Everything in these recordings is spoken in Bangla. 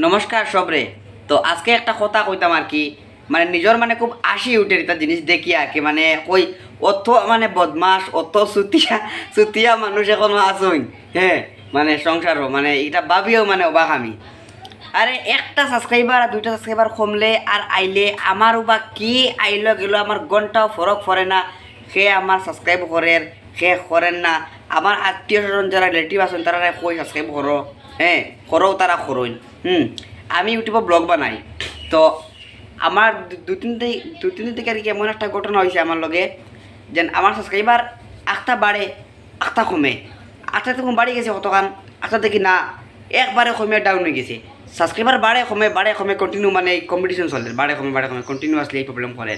নমস্কার সবরে। তো আজকে একটা কথা কইতাম আর কি, মানে নিজের মানে খুব আশি উঠে এটা জিনিস দেখি আর কি, মানে কই অত মানে বদমাস অত সুতিয়া সুতিয়া মানুষ এখনো আসুন। হ্যাঁ, মানে সংসারও মানে এটা ভাবিও মানে অবাক আমি। আরে একটা সাবস্ক্রাইবার আর দুইটা সাবস্ক্রাইবার কমলে আর আইলে আমারও বা কি আইলো গেল, আমার ঘন্টাও ফরক পড়ে না। সে আমার সাবস্ক্রাইব করেন, সে করেন না। আমার আত্মীয় স্বজন যারা রিলেটিভ আছেন তারা কই সাবস্ক্রাইব করো, হ্যাঁ করো, তারা করইন। আমি ইউটিউবে ব্লগ বানাই। তো আমার দু তিন দিন থেকে আর কি এমন একটা ঘটনা হয়েছে আমার লগে, যে আমার সাবস্ক্রাইবার আখটা বাড়ে আখটা কমে। আখটা তখন বাড়ি গেছে কতখান, আখটা দেখি না একবারে কমে ডাউন হয়ে গেছে। সাবস্ক্রাইবার বাড়ে কমে কন্টিনিউ, মানে কম্পিটিশন চলে, বাড়ে কমে কন্টিনিউয়াসলি এই প্রবলেম করে।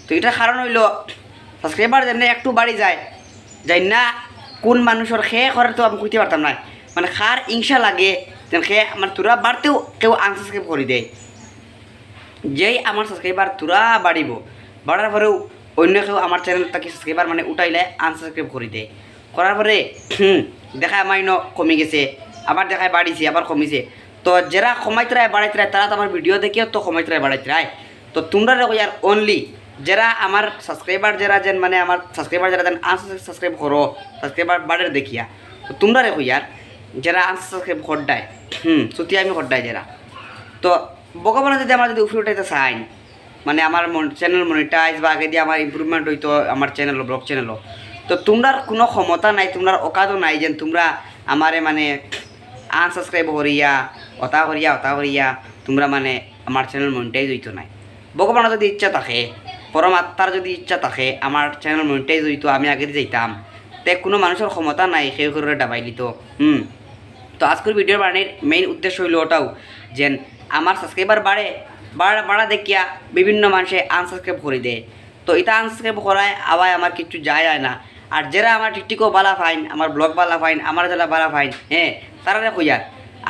তো এটার কারণ হইল সাবস্ক্রাইবার যেন একটু বাড়ি যায় যাই না, কোন মানুষের খে করে তো আমি কইতে পারতাম না। মানে খার ইংসা লাগে যেন খে মানে তোরা বাড়তেও কেউ আনসাবস্ক্রাইব করে দেয়। যেই আমার সাবস্ক্রাইবার তোরা বাড়িব, বাড়ার পরেও অন্য কেউ আমার চ্যানেলটাকে সাবস্ক্রাইবার মানে উঠাইলে আনসাবস্ক্রাইব করে দেয়। করার পরে দেখায় আমার কমে গেছে, আবার দেখায় বাড়িছে, আবার কমিছে। তো যারা কমাইতে রায় বাড়াইতে রায় তারা তো আমার ভিডিও দেখেও তো কমাইতে রায় বাড়াইতে রায়। তো তোমরা রেখো ইয়ার অনলি যারা আমার সাবস্ক্রাইবার যারা যেন মানে আমার সাবস্ক্রাইবার যারা যেন আনসাবস্ক্রাইব করো, সাবস্ক্রাইবার বাড়ের দেখিয়া। তো তোমরা রেখো ইয়ার যারা আনসাবস্ক্রাইব হড্ডায়, সত্যি আমি হড্ডায় যারা। তো ভগবান যদি আমার যদি উপরে উঠাইতে চাই, মানে আমার চ্যানেল মনিটাইজ বা আগে দিয়ে আমার ইম্প্রুভমেন্ট হইতো আমার চ্যানেলও, ব্লগ চ্যানেলও। তো তোমরার কোনো ক্ষমতা নাই, তোমরার অকাদও নাই যে তোমরা আমারে মানে আনসাবস্ক্রাইব করিয়া অতা করিয়া তোমরা মানে আমার চ্যানেল মনিটাইজ হইতো নাই। ভগবানের যদি ইচ্ছা থাকে, পরমাত্মার যদি ইচ্ছা থাকে আমার চ্যানেল মনিটাইজ হইতো, আমি আগে দিয়ে যাইতাম। তে কোনো মানুষের ক্ষমতা নাই সেই করে ডাবাই দিত। তো আজকের ভিডিওর বানানোর মেইন উদ্দেশ্য হইল ওটাও যে আমার সাবস্ক্রাইবার বাড়া দেখিয়া বিভিন্ন মানুষে আনসাবস্ক্রাইব করে দেয়। তো এটা আনসাবস্ক্রাইব করায় আবার আমার কিছু যায় না। আর যারা আমার টিকটিকও বালা ফাইন, আমার ব্লগ বালা ফাইন, আমার যারা বালা ফাইন, হ্যাঁ তারা কইয়ার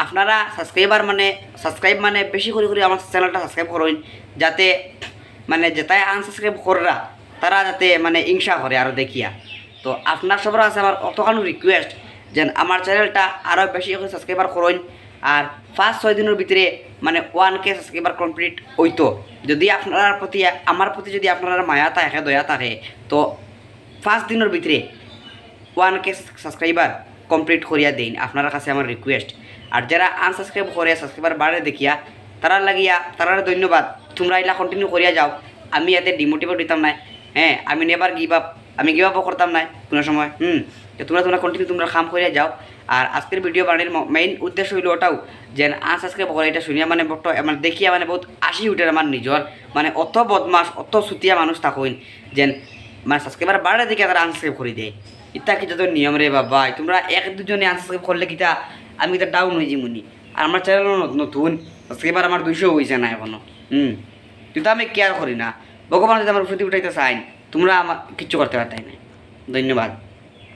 আপনারা সাবস্ক্রাইবার মানে সাবস্ক্রাইব মানে বেশি করে আমার চ্যানেলটা সাবস্ক্রাইব করুন, যাতে মানে যেটাই আনসাবস্ক্রাইব কররা তারা যাতে মানে হিংসা করে আরও দেখিয়া। তো আপনার সবার আছে আমার অতখানি রিকোয়েস্ট যেন আমার চ্যানেলটা আরও বেশি করে সাবস্ক্রাইবার করুন। আর 5-6 দিনের ভিতরে মানে 1K সাবস্ক্রাইবার কমপ্লিট হইতো। যদি আপনার প্রতি আমার প্রতি যদি আপনার মায়া থাকে, দয়া থাকে, তো 5 দিনের ভিতরে 1K সাবস্ক্রাইবার কমপ্লিট করিয়া দিন, আপনার কাছে আমার রিকোয়েস্ট। আর যারা আনসাবস্ক্রাইব করে সাবস্ক্রাইবার বাড়ে দেখিয়া তারা লাগিয়া তারা ধন্যবাদ, তোমরা এলা কন্টিনিউ করিয়া যাও। আমি এতে ডিমোটিভেট হইতাম না, হ্যাঁ আমি নেবার আমি গিভ আপও করতাম না কোনো সময়। তো তোমরা কন্টিনিউ তোমরা কাম করিয়া যাও। আর আজকের ভিডিও বানানোর মেইন উদ্দেশ্য হইল ওটাও যে আনসাবস্ক্রাইব করে এটা শুনিয়া মানে বট মানে দেখিয়া মানে বহুত আশি উঠে আমার নিজের, মানে অত বদমাস অত সুতিয়া মানুষ থাকুন যেন মানে সাবস্ক্রাইবার বাড়ে দেখে তারা আনসাবস্ক্রাইব করে দেয়। ইতা কি যত নিয়ম রে বাবা, তোমরা এক দুজনে আনসাবস্ক্রাইব করলে কিতা আমি এটা ডাউন হয়ে যাবনি। আর আমার চ্যানেল নতুন সাবস্ক্রাইবার আমার 200 হয়েছে না এখনো। তুই তো আমি কেয়ার করি না। ভগবান যদি আমার প্রতি উঠাইতে চাই, তোমরা আমার কিচ্ছু করতে পারতাই না। ধন্যবাদ।